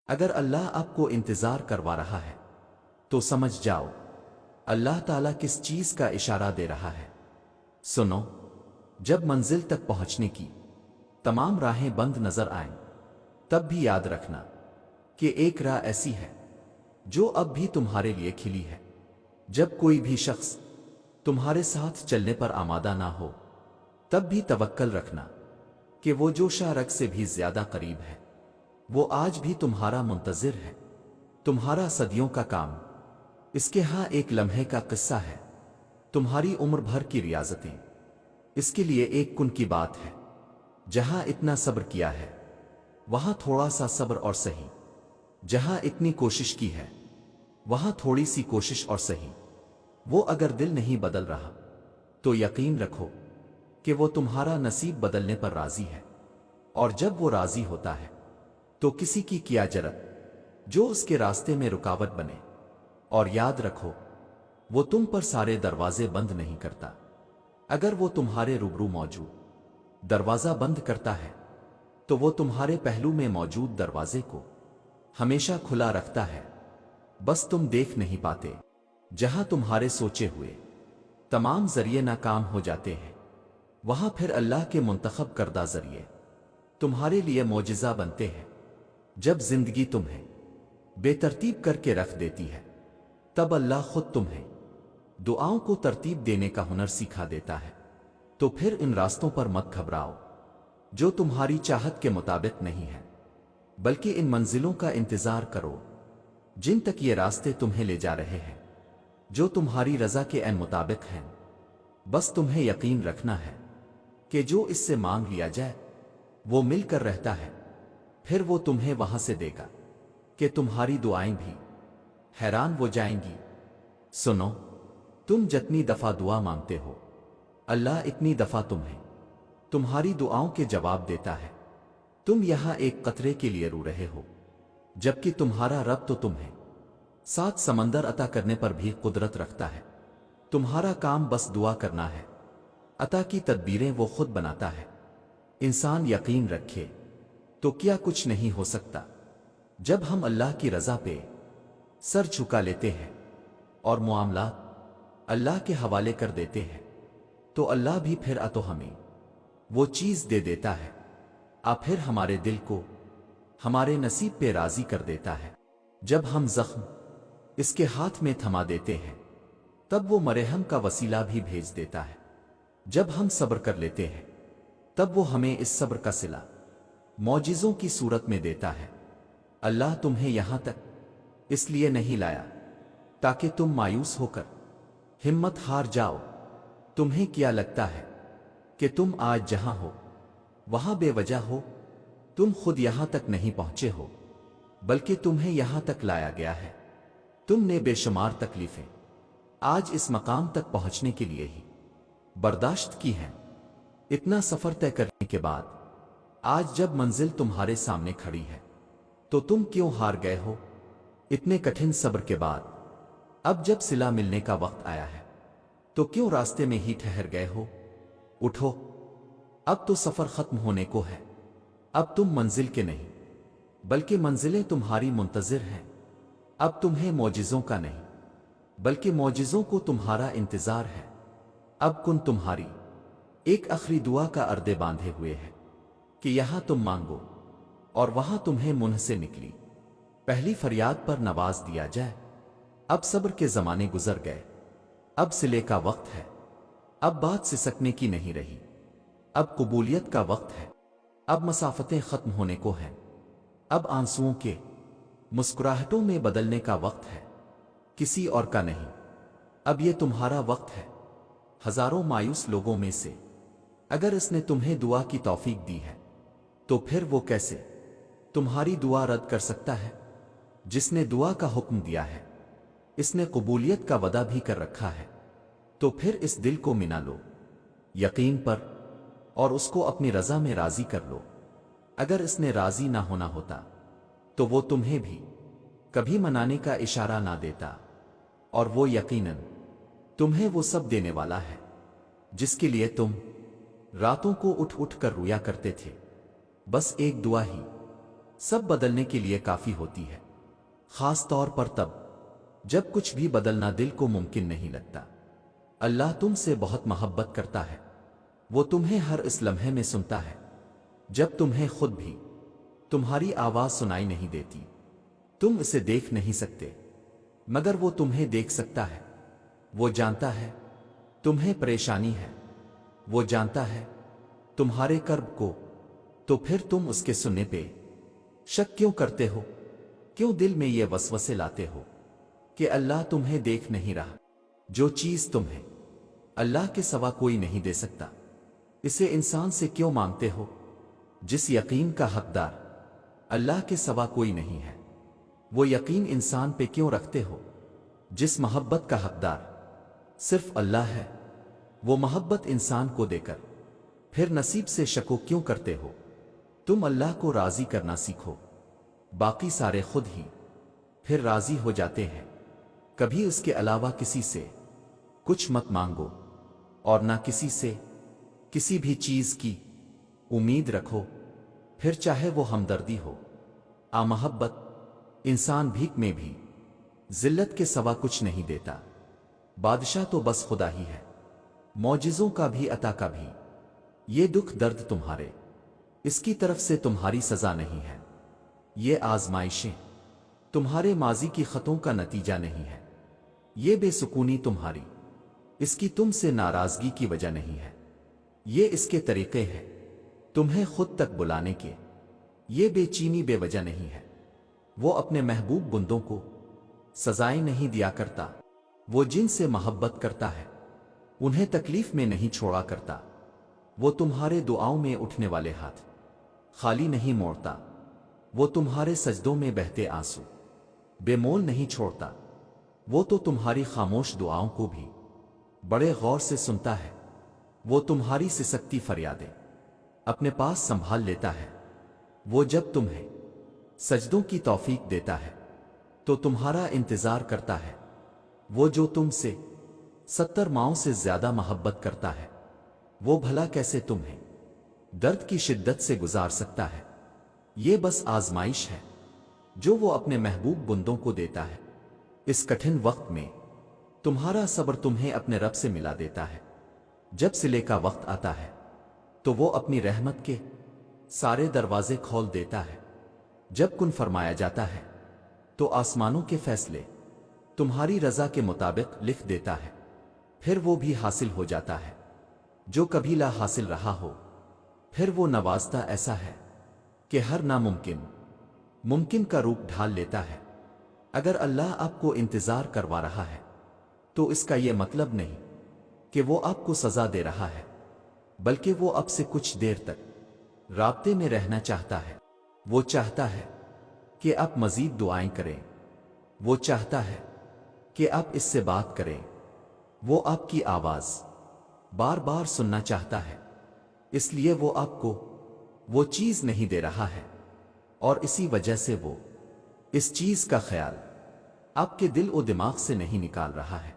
اگر اللہ آپ کو انتظار کروا رہا ہے تو سمجھ جاؤ اللہ تعالیٰ کس چیز کا اشارہ دے رہا ہے۔ سنو، جب منزل تک پہنچنے کی تمام راہیں بند نظر آئیں تب بھی یاد رکھنا کہ ایک راہ ایسی ہے جو اب بھی تمہارے لیے کھلی ہے۔ جب کوئی بھی شخص تمہارے ساتھ چلنے پر آمادہ نہ ہو تب بھی توکل رکھنا کہ وہ جو شارک سے بھی زیادہ قریب ہے وہ آج بھی تمہارا منتظر ہے، تمہارا صدیوں کا کام۔ اس کے ہاں ایک لمحے کا قصہ ہے، تمہاری عمر بھر کی ریاضتیں۔ اس کے لیے ایک کن کی بات ہے، جہاں اتنا صبر کیا ہے وہاں تھوڑا سا صبر اور سہی، جہاں اتنی کوشش کی ہے وہاں تھوڑی سی کوشش اور سہی۔ وہ اگر دل نہیں بدل رہا تو یقین رکھو کہ وہ تمہارا نصیب بدلنے پر راضی ہے، اور جب وہ راضی ہوتا ہے تو کسی کی کیا جرت جو اس کے راستے میں رکاوٹ بنے۔ اور یاد رکھو وہ تم پر سارے دروازے بند نہیں کرتا، اگر وہ تمہارے روبرو موجود دروازہ بند کرتا ہے تو وہ تمہارے پہلو میں موجود دروازے کو ہمیشہ کھلا رکھتا ہے، بس تم دیکھ نہیں پاتے۔ جہاں تمہارے سوچے ہوئے تمام ذریعے ناکام ہو جاتے ہیں وہاں پھر اللہ کے منتخب کردہ ذریعے تمہارے لیے معجزہ بنتے ہیں۔ جب زندگی تمہیں بے ترتیب کر کے رکھ دیتی ہے تب اللہ خود تمہیں دعاؤں کو ترتیب دینے کا ہنر سکھا دیتا ہے۔ تو پھر ان راستوں پر مت گھبراؤ جو تمہاری چاہت کے مطابق نہیں ہے، بلکہ ان منزلوں کا انتظار کرو جن تک یہ راستے تمہیں لے جا رہے ہیں، جو تمہاری رضا کے عین مطابق ہیں۔ بس تمہیں یقین رکھنا ہے کہ جو اس سے مانگ لیا جائے وہ مل کر رہتا ہے، پھر وہ تمہیں وہاں سے دے گا کہ تمہاری دعائیں بھی حیران ہو جائیں گی۔ سنو، تم جتنی دفعہ دعا مانگتے ہو اللہ اتنی دفعہ تمہیں تمہاری دعاؤں کے جواب دیتا ہے۔ تم یہاں ایک قطرے کے لیے رو رہے ہو جبکہ تمہارا رب تو تمہیں 7 سمندر عطا کرنے پر بھی قدرت رکھتا ہے۔ تمہارا کام بس دعا کرنا ہے، عطا کی تدبیریں وہ خود بناتا ہے۔ انسان یقین رکھے تو کیا کچھ نہیں ہو سکتا۔ جب ہم اللہ کی رضا پہ سر جھکا لیتے ہیں اور معاملات اللہ کے حوالے کر دیتے ہیں تو اللہ بھی پھر تو ہمیں وہ چیز دے دیتا ہے، پھر ہمارے دل کو ہمارے نصیب پہ راضی کر دیتا ہے۔ جب ہم زخم اس کے ہاتھ میں تھما دیتے ہیں تب وہ مرہم کا وسیلہ بھی بھیج دیتا ہے۔ جب ہم صبر کر لیتے ہیں تب وہ ہمیں اس صبر کا صلہ معجزوں کی صورت میں دیتا ہے۔ اللہ تمہیں یہاں تک اس لیے نہیں لایا تاکہ تم مایوس ہو کر ہمت ہار جاؤ۔ تمہیں کیا لگتا ہے کہ تم آج جہاں ہو وہاں بے وجہ ہو؟ تم خود یہاں تک نہیں پہنچے ہو بلکہ تمہیں یہاں تک لایا گیا ہے۔ تم نے بے شمار تکلیفیں آج اس مقام تک پہنچنے کے لیے ہی برداشت کی ہیں۔ اتنا سفر طے کرنے کے بعد آج جب منزل تمہارے سامنے کھڑی ہے تو تم کیوں ہار گئے ہو؟ اتنے کٹھن صبر کے بعد اب جب صلہ ملنے کا وقت آیا ہے تو کیوں راستے میں ہی ٹھہر گئے ہو؟ اٹھو، اب تو سفر ختم ہونے کو ہے۔ اب تم منزل کے نہیں بلکہ منزلیں تمہاری منتظر ہیں۔ اب تمہیں معجزوں کا نہیں بلکہ معجزوں کو تمہارا انتظار ہے۔ اب کن تمہاری ایک آخری دعا کا اردے باندھے ہوئے ہے کہ یہاں تم مانگو اور وہاں تمہیں منہ سے نکلی پہلی فریاد پر نواز دیا جائے۔ اب صبر کے زمانے گزر گئے، اب صلے کا وقت ہے۔ اب بات سسکنے کی نہیں رہی، اب قبولیت کا وقت ہے۔ اب مسافتیں ختم ہونے کو ہیں، اب آنسوؤں کے مسکراہٹوں میں بدلنے کا وقت ہے، کسی اور کا نہیں۔ اب یہ تمہارا وقت ہے۔ ہزاروں مایوس لوگوں میں سے اگر اس نے تمہیں دعا کی توفیق دی ہے تو پھر وہ کیسے تمہاری دعا رد کر سکتا ہے؟ جس نے دعا کا حکم دیا ہے اس نے قبولیت کا وعدہ بھی کر رکھا ہے، تو پھر اس دل کو منا لو یقین پر اور اس کو اپنی رضا میں راضی کر لو۔ اگر اس نے راضی نہ ہونا ہوتا تو وہ تمہیں بھی کبھی منانے کا اشارہ نہ دیتا، اور وہ یقیناً تمہیں وہ سب دینے والا ہے جس کے لیے تم راتوں کو اٹھ اٹھ کر رویا کرتے تھے۔ بس ایک دعا ہی سب بدلنے کے لیے کافی ہوتی ہے، خاص طور پر تب جب کچھ بھی بدلنا دل کو ممکن نہیں لگتا۔ اللہ تم سے بہت محبت کرتا ہے، وہ تمہیں ہر اس لمحے میں سنتا ہے جب تمہیں خود بھی تمہاری آواز سنائی نہیں دیتی۔ تم اسے دیکھ نہیں سکتے مگر وہ تمہیں دیکھ سکتا ہے۔ وہ جانتا ہے تمہیں پریشانی ہے، وہ جانتا ہے تمہارے کرب کو، تو پھر تم اس کے سننے پہ شک کیوں کرتے ہو؟ کیوں دل میں یہ وسوسے لاتے ہو کہ اللہ تمہیں دیکھ نہیں رہا؟ جو چیز تمہیں اللہ کے سوا کوئی نہیں دے سکتا، اسے انسان سے کیوں مانگتے ہو؟ جس یقین کا حقدار اللہ کے سوا کوئی نہیں ہے، وہ یقین انسان پہ کیوں رکھتے ہو؟ جس محبت کا حقدار صرف اللہ ہے، وہ محبت انسان کو دے کر پھر نصیب سے شکو کیوں کرتے ہو؟ تم اللہ کو راضی کرنا سیکھو، باقی سارے خود ہی پھر راضی ہو جاتے ہیں۔ کبھی اس کے علاوہ کسی سے کچھ مت مانگو، اور نہ کسی سے کسی بھی چیز کی امید رکھو، پھر چاہے وہ ہمدردی ہو محبت۔ انسان بھیک میں بھی ذلت کے سوا کچھ نہیں دیتا، بادشاہ تو بس خدا ہی ہے، معجزوں کا بھی عطا کا بھی۔ یہ دکھ درد تمہارے اس کی طرف سے تمہاری سزا نہیں ہے، یہ آزمائشیں تمہارے ماضی کی خطوں کا نتیجہ نہیں ہے، یہ بے سکونی تمہاری اس کی تم سے ناراضگی کی وجہ نہیں ہے، یہ اس کے طریقے ہیں تمہیں خود تک بلانے کے، یہ بے چینی بے وجہ نہیں ہے۔ وہ اپنے محبوب بندوں کو سزائیں نہیں دیا کرتا، وہ جن سے محبت کرتا ہے انہیں تکلیف میں نہیں چھوڑا کرتا۔ وہ تمہارے دعاؤں میں اٹھنے والے ہاتھ خالی نہیں موڑتا، وہ تمہارے سجدوں میں بہتے آنسو بے مول نہیں چھوڑتا، وہ تو تمہاری خاموش دعاؤں کو بھی بڑے غور سے سنتا ہے، وہ تمہاری سسکتی فریادیں اپنے پاس سنبھال لیتا ہے۔ وہ جب تمہیں سجدوں کی توفیق دیتا ہے تو تمہارا انتظار کرتا ہے، وہ جو تم سے 70 ماؤں سے زیادہ محبت کرتا ہے، وہ بھلا کیسے تمہیں درد کی شدت سے گزار سکتا ہے؟ یہ بس آزمائش ہے جو وہ اپنے محبوب بندوں کو دیتا ہے۔ اس کٹھن وقت میں تمہارا صبر تمہیں اپنے رب سے ملا دیتا ہے۔ جب صلے کا وقت آتا ہے تو وہ اپنی رحمت کے سارے دروازے کھول دیتا ہے۔ جب کن فرمایا جاتا ہے تو آسمانوں کے فیصلے تمہاری رضا کے مطابق لکھ دیتا ہے، پھر وہ بھی حاصل ہو جاتا ہے جو کبھی لا حاصل رہا ہو۔ پھر وہ نوازتا ایسا ہے کہ ہر ناممکن ممکن کا روپ ڈھال لیتا ہے۔ اگر اللہ آپ کو انتظار کروا رہا ہے تو اس کا یہ مطلب نہیں کہ وہ آپ کو سزا دے رہا ہے، بلکہ وہ آپ سے کچھ دیر تک رابطے میں رہنا چاہتا ہے۔ وہ چاہتا ہے کہ آپ مزید دعائیں کریں، وہ چاہتا ہے کہ آپ اس سے بات کریں، وہ آپ کی آواز بار بار سننا چاہتا ہے، اس لیے وہ آپ کو وہ چیز نہیں دے رہا ہے، اور اسی وجہ سے وہ اس چیز کا خیال آپ کے دل و دماغ سے نہیں نکال رہا ہے۔